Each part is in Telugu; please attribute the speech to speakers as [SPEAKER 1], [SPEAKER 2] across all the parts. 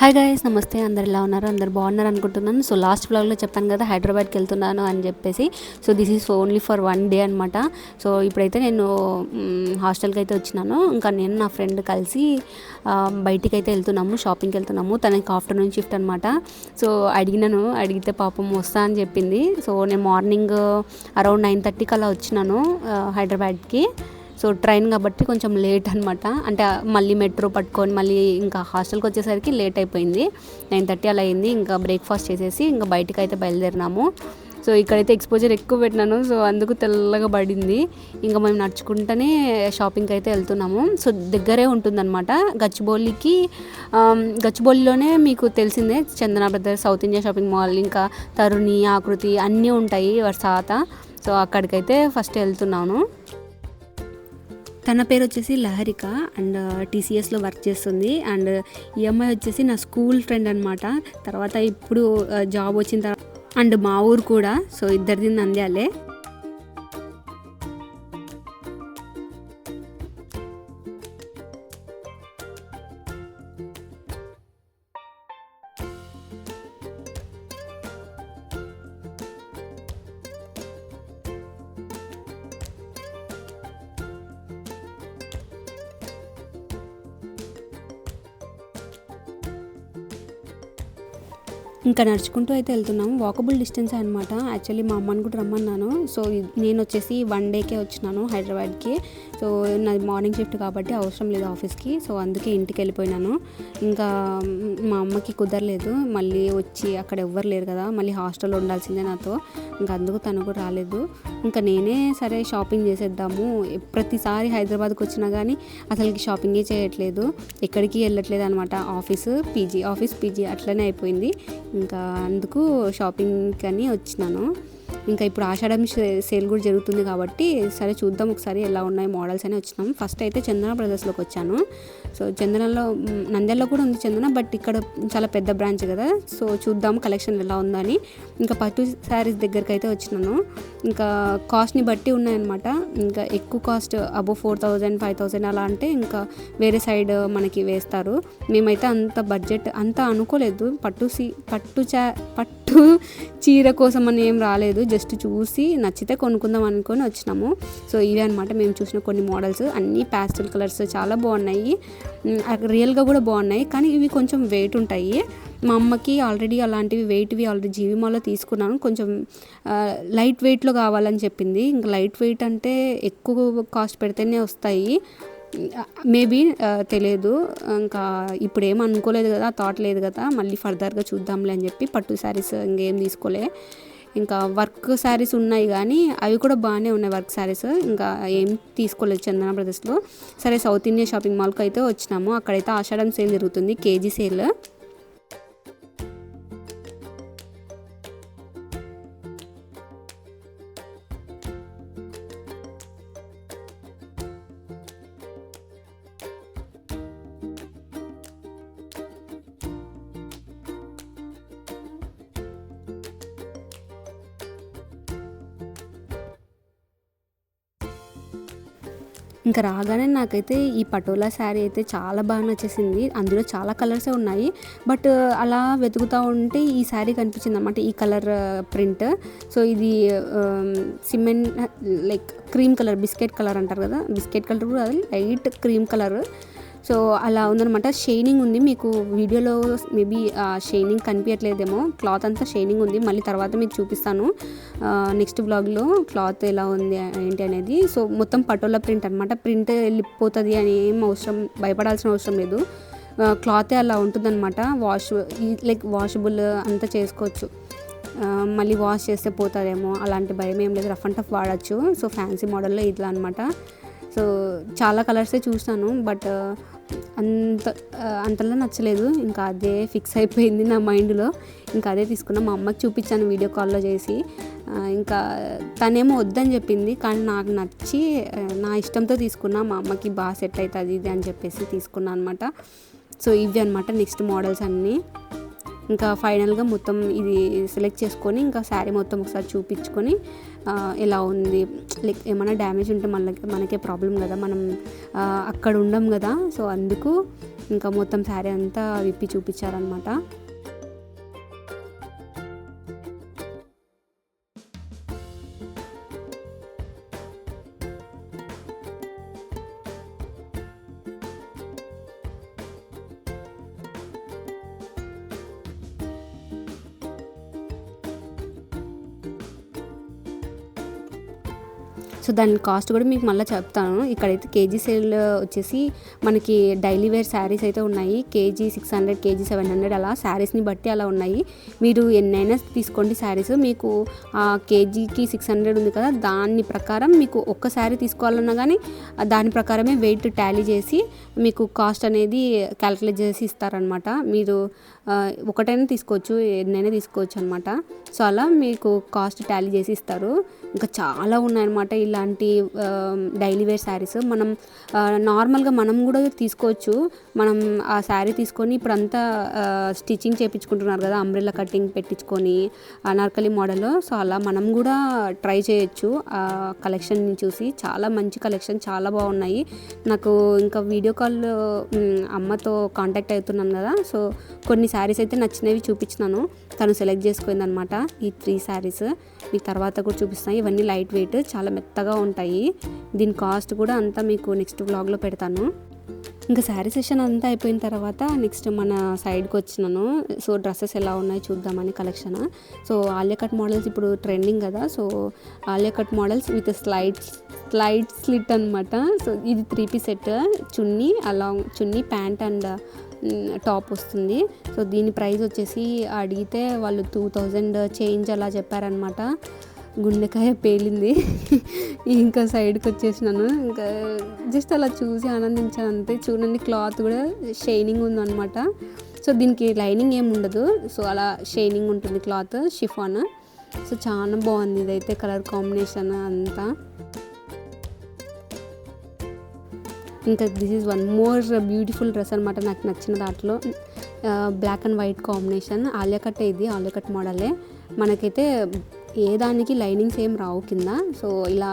[SPEAKER 1] హాయ్ గైస్, నమస్తే. అందరు ఎలా ఉన్నారు? అందరు బాగున్నారు అనుకుంటున్నాను. సో లాస్ట్ వ్లాగ్లో చెప్పాను కదా హైదరాబాద్కి వెళ్తున్నాను అని చెప్పేసి. So this is only for 1 day అనమాట. సో ఇప్పుడైతే నేను హాస్టల్కి అయితే వచ్చినాను. ఇంకా నేను నా ఫ్రెండ్ కలిసి బయటికి అయితే వెళ్తున్నాము, షాపింగ్కి వెళ్తున్నాము. తనకి ఆఫ్టర్నూన్ షిఫ్ట్ అనమాట. సో అడిగితే పాపం వస్తా అని చెప్పింది. సో నేను మార్నింగ్ అరౌండ్ 9:30కి అలా వచ్చినాను హైదరాబాద్కి. సో ట్రైన్ కాబట్టి కొంచెం లేట్ అనమాట. అంటే మళ్ళీ మెట్రో పట్టుకొని మళ్ళీ ఇంకా హాస్టల్కి వచ్చేసరికి లేట్ అయిపోయింది. 9:30 అలా అయింది. ఇంకా బ్రేక్ఫాస్ట్ చేసేసి ఇంకా బయటికి అయితే బయలుదేరినాము. సో ఇక్కడైతే ఎక్స్పోజర్ ఎక్కువ పెట్టినాను, సో అందుకు తెల్లగా పడింది. ఇంకా మేము నడుచుకుంటూనే షాపింగ్కి అయితే వెళ్తున్నాము. సో దగ్గరే ఉంటుందన్నమాట గచ్చిబౌలిలోనే మీకు తెలిసిందే Chandana brothers, South India shopping mall, ఇంకా తరుణి, ఆకృతి అన్నీ ఉంటాయి వర్సాత. సో అక్కడికైతే ఫస్ట్ వెళ్తున్నాను. తన పేరు వచ్చేసి లహరిక అండ్ టీసీఎస్లో వర్క్ చేస్తుంది. అండ్ ఈ అమ్మాయి వచ్చేసి నా స్కూల్ ఫ్రెండ్ అనమాట. తర్వాత ఇప్పుడు జాబ్ వచ్చిన తర్వాత అండ్ మా ఊరు కూడా. సో ఇద్దరిది నంద్యాలే. ఇంకా నడుచుకుంటూ అయితే వెళ్తున్నాము. వాకబుల్ డిస్టెన్స్ అనమాట. యాక్చువల్లీ మా అమ్మని కూడా రమ్మన్నాను. సో నేను వచ్చేసి 1 డేకే వచ్చినాను హైదరాబాద్కి. సో నాది మార్నింగ్ షిఫ్ట్ కాబట్టి అవసరం లేదు ఆఫీస్కి. సో అందుకే ఇంటికి వెళ్ళిపోయినాను. ఇంకా మా అమ్మకి కుదరలేదు, మళ్ళీ వచ్చి అక్కడ ఎవ్వరు లేరు కదా, మళ్ళీ హాస్టల్లో ఉండాల్సిందే నాతో. ఇంకా అందుకు తను కూడా రాలేదు. ఇంకా నేనే సరే షాపింగ్ చేసేద్దాము. ప్రతిసారి హైదరాబాద్కి వచ్చినా కానీ అసలుకి షాపింగే చేయట్లేదు, ఎక్కడికి వెళ్ళట్లేదు అనమాట. ఆఫీస్ పీజీ అట్లనే అయిపోయింది. ఇంకా అందుకు షాపింగ్ అని వచ్చినాను. ఇంకా ఇప్పుడు ఆషాఢం సేల్ కూడా జరుగుతుంది కాబట్టి సరే చూద్దాం ఒకసారి ఎలా ఉన్నాయి మోడల్స్ అని వచ్చినాం. ఫస్ట్ అయితే చందన బ్రదర్స్లోకి వచ్చాను. సో నంద్యాలలో కూడా ఉంది చందన, బట్ ఇక్కడ చాలా పెద్ద బ్రాంచ్ కదా. సో చూద్దాం కలెక్షన్ ఎలా ఉందని. ఇంకా పట్టు శారీస్ దగ్గరికి అయితే వచ్చినాను. ఇంకా కాస్ట్ని బట్టి ఉన్నాయన్నమాట. ఇంకా ఎక్కువ కాస్ట్ అబోవ్ 4,000 5,000 అలా అంటే ఇంకా వేరే సైడ్ మనకి వేస్తారు. మేమైతే అంత బడ్జెట్ అంత అనుకోలేదు. పట్టు చీర కోసం అని ఏం రాలేదు, జస్ట్ చూసి నచ్చితే కొనుక్కుందాం అనుకొని వచ్చినాము. సో ఇవే అనమాట మేము చూసిన కొన్ని మోడల్స్. అన్నీ ప్యాస్టల్ కలర్స్ చాలా బాగున్నాయి, రియల్గా కూడా బాగున్నాయి. కానీ ఇవి కొంచెం వెయిట్ ఉంటాయి. మా అమ్మకి ఆల్రెడీ అలాంటివి వెయిట్వి ఆల్రెడీ జీవి మాల్లో తీసుకున్నాను. కొంచెం లైట్ వెయిట్లో కావాలని చెప్పింది. ఇంకా లైట్ వెయిట్ అంటే ఎక్కువ కాస్ట్ పెడితేనే వస్తాయి మేబీ, తెలియదు. ఇంకా ఇప్పుడు ఏం అనుకోలేదు కదా, థాట్ లేదు కదా, మళ్ళీ ఫర్దర్గా చూద్దాంలే అని చెప్పి పట్టు శారీస్ ఇంకేం తీసుకోలే. ఇంకా వర్క్ శారీస్ ఉన్నాయి కానీ అవి కూడా బాగానే ఉన్నాయి వర్క్ శారీస్. ఇంకా ఏం తీసుకోలేదు చందన బ్రదర్స్లో. సరే సౌత్ ఇండియా షాపింగ్ మాల్కి అయితే వచ్చినాము. అక్కడైతే ఆషాఢం సేల్ జరుగుతుంది, కేజీ సేల్. ఇంకా రాగానే నాకైతే ఈ పటోలా శారీ అయితే చాలా బాగా నచ్చేసింది. అందులో చాలా కలర్సే ఉన్నాయి, బట్ అలా వెతుకుతూ ఉంటే ఈ శారీ కనిపించింది అన్నమాట, ఈ కలర్ ప్రింట్. సో ఇది cement like cream colour, biscuit colour అంటారు కదా, బిస్కెట్ కలర్ కూడా అది లైట్ క్రీమ్ కలర్. సో అలా ఉందనమాట. షైనింగ్ ఉంది. మీకు వీడియోలో మేబీ షైనింగ్ కనిపించట్లేదేమో, క్లాత్ అంతా షైనింగ్ ఉంది. మళ్ళీ తర్వాత మీకు చూపిస్తాను నెక్స్ట్ బ్లాగ్లో క్లాత్ ఎలా ఉంది ఏంటి అనేది. సో మొత్తం పటోలా ప్రింట్ అనమాట. ప్రింట్ వెళ్ళిపోతుంది అని ఏం భయపడాల్సిన అవసరం లేదు. క్లాతే అలా ఉంటుందన్నమాట. వాషబుల్ అంతా చేసుకోవచ్చు. మళ్ళీ వాష్ చేస్తే పోతుందేమో అలాంటి భయం ఏం లేదు, రఫ్ అండ్ టఫ్ వాడచ్చు. సో ఫ్యాన్సీ మోడల్లో ఇట్లా అనమాట. సో చాలా కలర్సే చూసాను, బట్ అంతలా నచ్చలేదు. ఇంకా అదే ఫిక్స్ అయిపోయింది నా మైండ్లో. ఇంకా అదే తీసుకున్నా. మా అమ్మకి చూపించాను వీడియో కాల్లో చేసి. ఇంకా తనేమో వద్దని చెప్పింది, కానీ నాకు నచ్చి నా ఇష్టంతో తీసుకున్నా. మా అమ్మకి బాగా సెట్ అవుతుంది ఇది అని చెప్పేసి తీసుకున్నా అనమాట. సో ఇవి అనమాట నెక్స్ట్ మోడల్స్ అన్నీ. ఇంకా ఫైనల్గా మొత్తం ఇది సెలెక్ట్ చేసుకొని ఇంకా శారీ మొత్తం ఒకసారి చూపించుకొని ఎలా ఉంది, లైక్ ఏమైనా డ్యామేజ్ ఉంటే మనకే ప్రాబ్లం కదా, మనం అక్కడ ఉండం కదా. సో అందుకు ఇంకా మొత్తం శారీ అంతా విప్పి చూపించారనమాట. సో దాని కాస్ట్ కూడా మీకు మళ్ళీ చెప్తాను. ఇక్కడైతే కేజీ సేల్ వచ్చేసి మనకి డైలీ వేర్ శారీస్ అయితే ఉన్నాయి. కేజీ 600, కేజీ 700 అలా శారీస్ని బట్టి అలా ఉన్నాయి. మీరు ఎన్నైనా తీసుకోండి శారీస్. మీకు ఆ కేజీకి 600 ఉంది కదా, దాని ప్రకారం మీకు ఒక్క శారీ తీసుకోవాలన్నా కానీ దాని ప్రకారమే వెయిట్ టాలీ చేసి మీకు కాస్ట్ అనేది క్యాలిక్యులేట్ చేసి ఇస్తారనమాట. మీరు ఒకటైనా తీసుకోవచ్చు, ఎన్నైనా తీసుకోవచ్చు అనమాట. సో అలా మీకు కాస్ట్ టాలీ చేసి ఇస్తారు. ఇంకా చాలా ఉన్నాయన్నమాట ఇలాంటి డైలీ వేర్ శారీస్. మనం నార్మల్గా మనం కూడా తీసుకోవచ్చు. మనం ఆ శారీ తీసుకొని ఇప్పుడంతా స్టిచ్చింగ్ చేయించుకుంటున్నారు కదా, అంబ్రెల్లా కటింగ్ పెట్టించుకొని అనార్కలి మోడల్. సో అలా మనం కూడా ట్రై చేయొచ్చు ఆ కలెక్షన్ని చూసి. చాలా మంచి కలెక్షన్, చాలా బాగున్నాయి. నాకు ఇంకా వీడియో కాల్ అమ్మతో కాంటాక్ట్ అవుతున్నాను కదా, సో కొన్ని శారీస్ అయితే నచ్చినవి చూపించినాను. తను సెలెక్ట్ చేసుకుంది అనమాట ఈ 3 శారీస్. మీకు తర్వాత కూడా చూపిస్తాను. ఇవన్నీ లైట్ వెయిట్, చాలా మెత్తగా ఉంటాయి. దీని కాస్ట్ కూడా అంతా మీకు నెక్స్ట్ వ్లాగ్లో పెడతాను. ఇంకా శారీ సెషన్ అంతా అయిపోయిన తర్వాత నెక్స్ట్ మన సైడ్కి వచ్చినాను. సో డ్రెస్సెస్ ఎలా ఉన్నాయి చూద్దామని collection. So Alia cut models ఇప్పుడు ట్రెండింగ్ కదా, so Alia cut models with slide slit అనమాట. సో ఇది 3 piece set, chunni along chunni, pant and top వస్తుంది. సో దీని ప్రైస్ వచ్చేసి అడిగితే వాళ్ళు 2000 చేంజ్ అలా చెప్పారనమాట. గుండెకాయ పేలింది. ఇంకా సైడ్కి వచ్చేసినాను. ఇంకా జస్ట్ అలా చూసి ఆనందించాను అంతే. చూడండి, క్లాత్ కూడా షైనింగ్ ఉందన్నమాట. సో దీనికి లైనింగ్ ఏమి ఉండదు, సో అలా షైనింగ్ ఉంటుంది క్లాత్, షిఫాన్. సో చాలా బాగుంది ఇదైతే, కలర్ కాంబినేషన్ అంతా. ఇంకా this is one more beautiful dress అనమాట నాకు నచ్చిన దాంట్లో. Black and white combination, Alia cut. ఇది ఆలియా కట్ మోడలే. మనకైతే ఏ దానికి లైనింగ్స్ ఏం రావు కింద. సో ఇలా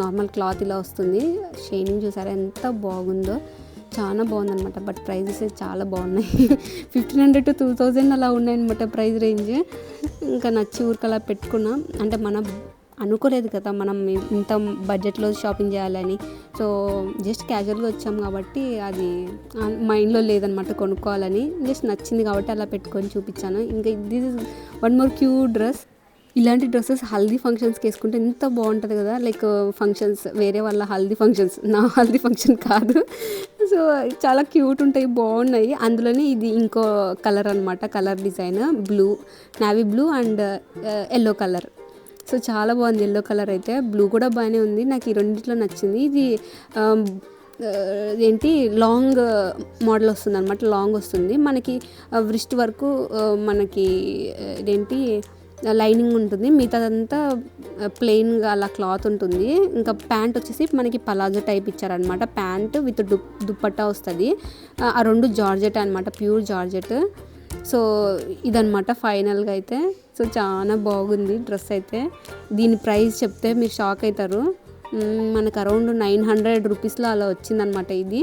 [SPEAKER 1] నార్మల్ క్లాత్ ఇలా వస్తుంది. షైనింగ్ చూసారా ఎంత బాగుందో, చాలా బాగుందనమాట. బట్ ప్రైజెస్ చాలా బాగున్నాయి. 1500 to 2000 అలా ఉన్నాయన్నమాట ప్రైస్ రేంజ్. ఇంకా నచ్చి ఊరికలా పెట్టుకున్నా. అంటే మనం అనుకోలేదు కదా మనం ఇంత బడ్జెట్లో షాపింగ్ చేయాలని. సో జస్ట్ క్యాజువల్గా వచ్చాం కాబట్టి అది మైండ్లో లేదనమాట కొనుక్కోవాలని. జస్ట్ నచ్చింది కాబట్టి అలా పెట్టుకొని చూపించాను. ఇంకా this is one more cute dress. ఇలాంటి డ్రెస్సెస్ హల్దీ ఫంక్షన్స్కి వేసుకుంటే ఎంత బాగుంటుంది కదా. లైక్ ఫంక్షన్స్, వేరే వాళ్ళ హల్దీ ఫంక్షన్స్, నా హల్దీ ఫంక్షన్ కాదు. సో చాలా క్యూట్ ఉంటాయి, బాగున్నాయి. అందులోనే ఇది ఇంకో కలర్ అనమాట, colour design blue, navy blue and yellow colour. So చాలా బాగుంది ఎల్లో కలర్ అయితే. బ్లూ కూడా బాగానే ఉంది, నాకు ఈ రెండిట్లో నచ్చింది. ఇది ఏంటి లాంగ్ మోడల్ వస్తుంది అనమాట, లాంగ్ వస్తుంది మనకి. వ్రిస్ట్ వరకు మనకి ఇదేంటి లైనింగ్ ఉంటుంది, మిగతాదంతా ప్లెయిన్గా అలా క్లాత్ ఉంటుంది. ఇంకా ప్యాంట్ వచ్చేసి మనకి పలాజో టైప్ ఇచ్చారనమాట. ప్యాంట్ విత్ దుప్పట్టా వస్తుంది. ఆ రెండు జార్జెట్ అనమాట, ప్యూర్ జార్జెట్. సో ఇదనమాట ఫైనల్గా అయితే. సో చాలా బాగుంది డ్రెస్ అయితే. దీని ప్రైస్ చెప్తే మీరు షాక్ అవుతారు. మనకు అరౌండ్ 900 రూపీస్లో అలా వచ్చిందనమాట ఇది.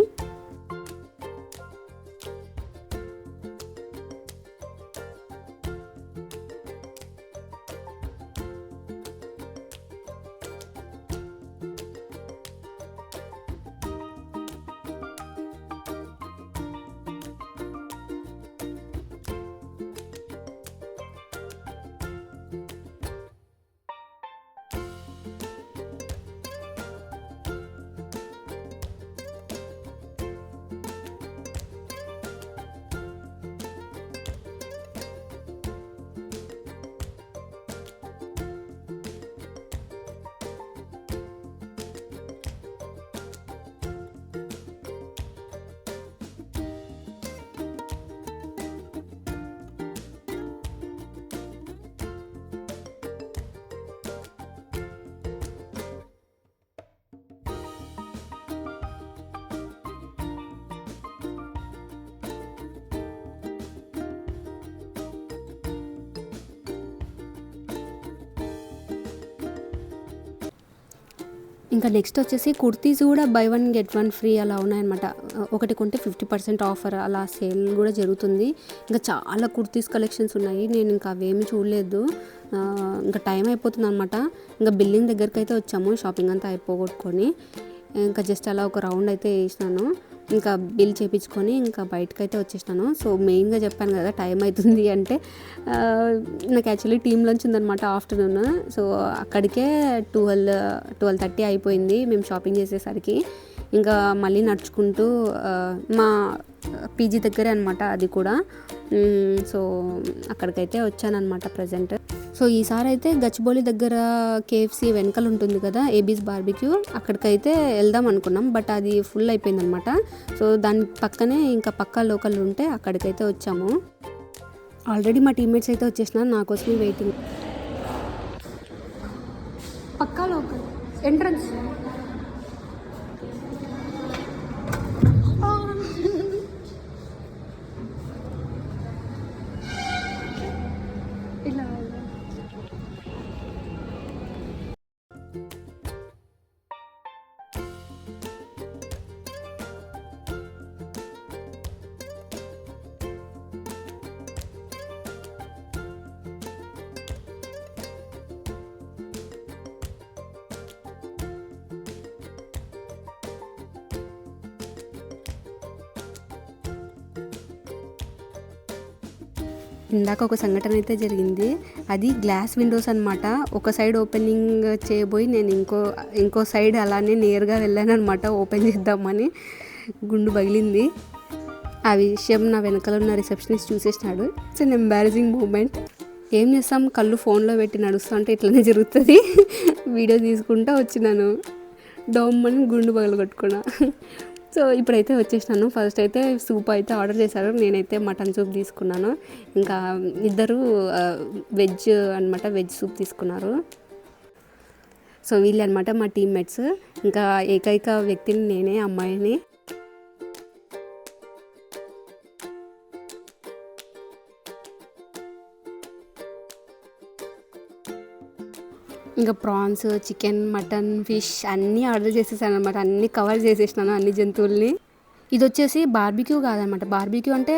[SPEAKER 1] ఇంకా నెక్స్ట్ వచ్చేసి కుర్తీస్ కూడా బై 1 గెట్ 1 ఫ్రీ అలా ఉన్నాయన్నమాట. ఒకటి కొంటే 50% ఆఫర్ అలా సేల్ కూడా జరుగుతుంది. ఇంకా చాలా కుర్తీస్ కలెక్షన్స్ ఉన్నాయి. నేను ఇంకా అవేమీ చూడలేదు. ఇంకా టైం అయిపోతుంది అనమాట. ఇంకా బిల్లింగ్ దగ్గరికి అయితే వచ్చాము, షాపింగ్ అంతా అయిపోగొట్టుకొని. ఇంకా జస్ట్ అలా ఒక రౌండ్ అయితే వేసినాను. ఇంకా బిల్ చేయించుకొని ఇంకా బయటకైతే వచ్చేసినాను. సో మెయిన్గా చెప్పాను కదా టైం అవుతుంది అంటే, నాకు యాక్చువల్లీ టీమ్ లంచ్ ఉందనమాట ఆఫ్టర్నూన్. సో అక్కడికే 12:30 అయిపోయింది మేము షాపింగ్ చేసేసరికి. ఇంకా మళ్ళీ నడుచుకుంటూ మా పీజీ దగ్గరే అనమాట అది కూడా. సో అక్కడికైతే వచ్చానమాట ప్రజెంట్. సో ఈసారి అయితే గచ్చిబౌలి దగ్గర కేఎఫ్సి వెనకాల ఉంటుంది కదా ఏబీస్ బార్బిక్యూ, అక్కడికైతే వెళ్దాం అనుకున్నాం. బట్ అది ఫుల్ అయిపోయిందనమాట. సో దాని పక్కనే ఇంకా పక్కా లోకల్ ఉంటే అక్కడికైతే వచ్చాము. ఆల్రెడీ మా టీమ్మేట్స్ అయితే వచ్చేసినారు, నా కోసమే వెయిటింగ్. పక్కా లోకల్ ఎంట్రన్స్. ఇందాక ఒక సంఘటన అయితే జరిగింది. అది గ్లాస్ విండోస్ అనమాట. ఒక సైడ్ ఓపెనింగ్ చేయబోయి నేను ఇంకో సైడ్ అలానే నేరుగా వెళ్ళాను అనమాట ఓపెన్ చేద్దామని. గుండు పగిలింది. ఆ విషయం నా వెనకాల ఉన్న రిసెప్షనిస్ట్ చూసేసినాడు. It's an embarrassing moment. ఏం చేస్తాం, కళ్ళు ఫోన్లో పెట్టి నడుస్తూ అంటే ఇట్లనే జరుగుతుంది. వీడియో తీసుకుంటూ వచ్చినాను, డౌమ్మని గుండు పగలగొట్టుకున్నా. సో ఇప్పుడైతే వచ్చేసినాను. ఫస్ట్ అయితే సూప్ అయితే ఆర్డర్ చేశారు, నేనైతే మటన్ సూప్ తీసుకున్నాను. ఇంకా ఇద్దరు వెజ్ అనమాట, వెజ్ సూప్ తీసుకున్నారు. సో వీళ్ళు అనమాట మా టీమ్మేట్స్. ఇంకా ఏకైక వ్యక్తిని నేనే, అమ్మాయిని. ఇంకా ప్రాన్స్, చికెన్, మటన్, ఫిష్ అన్నీ ఆర్డర్ చేసేసాను అనమాట. అన్నీ కవర్ చేసేసినాను అన్ని జంతువుల్ని. ఇది వచ్చేసి బార్బిక్యూ కాదనమాట. బార్బిక్యూ అంటే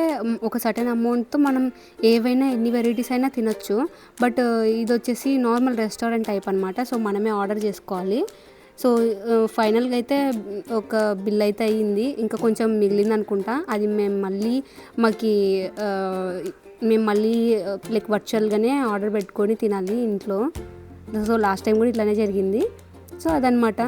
[SPEAKER 1] ఒక సర్టెన్ అమౌంట్తో మనం ఏవైనా ఎన్ని వెరైటీస్ అయినా తినొచ్చు. బట్ ఇది వచ్చేసి నార్మల్ రెస్టారెంట్ టైప్ అనమాట. సో మనమే ఆర్డర్ చేసుకోవాలి. సో ఫైనల్గా అయితే ఒక బిల్ అయితే అయ్యింది. ఇంకా కొంచెం మిగిలింది అనుకుంటా. అది మేము మళ్ళీ లైక్ వర్చువల్గానే ఆర్డర్ పెట్టుకొని తినాలి ఇంట్లో. సో లాస్ట్ టైం కూడా ఇట్లానే జరిగింది. సో అదనమాట.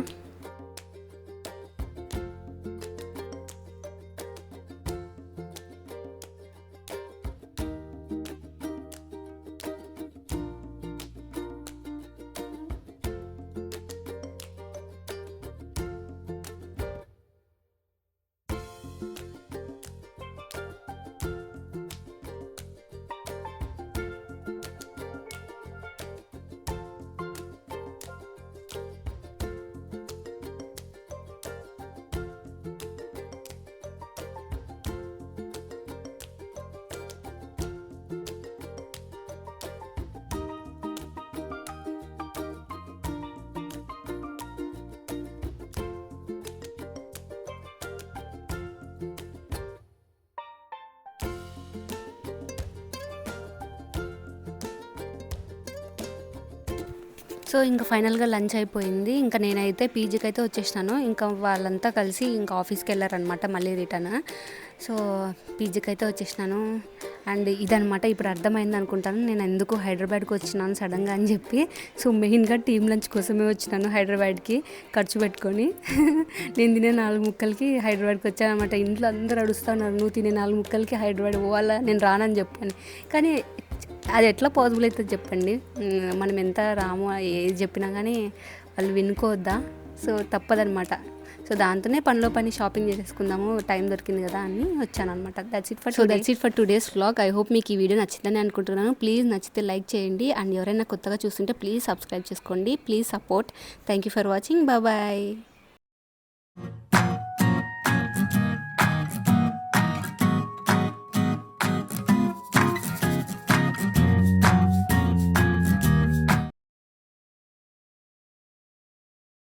[SPEAKER 1] సో ఇంకా ఫైనల్గా లంచ్ అయిపోయింది. ఇంకా నేనైతే పీజీకి అయితే వచ్చేసినాను. ఇంకా వాళ్ళంతా కలిసి ఇంకా ఆఫీస్కి వెళ్ళారనమాట మళ్ళీ రిటర్న్. సో పీజీకి అయితే వచ్చేసినాను. అండ్ ఇదనమాట ఇప్పుడు అర్థమైంది అనుకుంటాను నేను ఎందుకు హైదరాబాద్కి వచ్చినాను సడన్గా అని చెప్పి. సో మెయిన్గా టీమ్ లంచ్ కోసమే వచ్చినాను హైదరాబాద్కి, ఖర్చు పెట్టుకొని. నేను తినే 4 ముక్కలకి హైదరాబాద్కి వచ్చాను అనమాట. ఇంట్లో అందరూ అడుస్తూ ఉన్నారు, నువ్వు తినే 4 ముక్కలకి హైదరాబాద్ పోవాలా, నేను రానని చెప్పాను. కానీ అది ఎట్లా పాసిబుల్ అవుతుంది చెప్పండి. మనం ఎంత రాము ఏది చెప్పినా కానీ వాళ్ళు వినుకోవద్దా. సో తప్పదనమాట. సో దాంతోనే పనిలో పని షాపింగ్ చేసేసుకుందాము, టైం దొరికింది కదా అని వచ్చాను అనమాట. That's it for today's vlog. I hope మీకు ఈ వీడియో నచ్చిందని అనుకుంటున్నాను. ప్లీజ్ నచ్చితే లైక్ చేయండి. అండ్ ఎవరైనా కొత్తగా చూస్తుంటే ప్లీజ్ సబ్స్క్రైబ్ చేసుకోండి. Please support. Thank you for watching. Bye.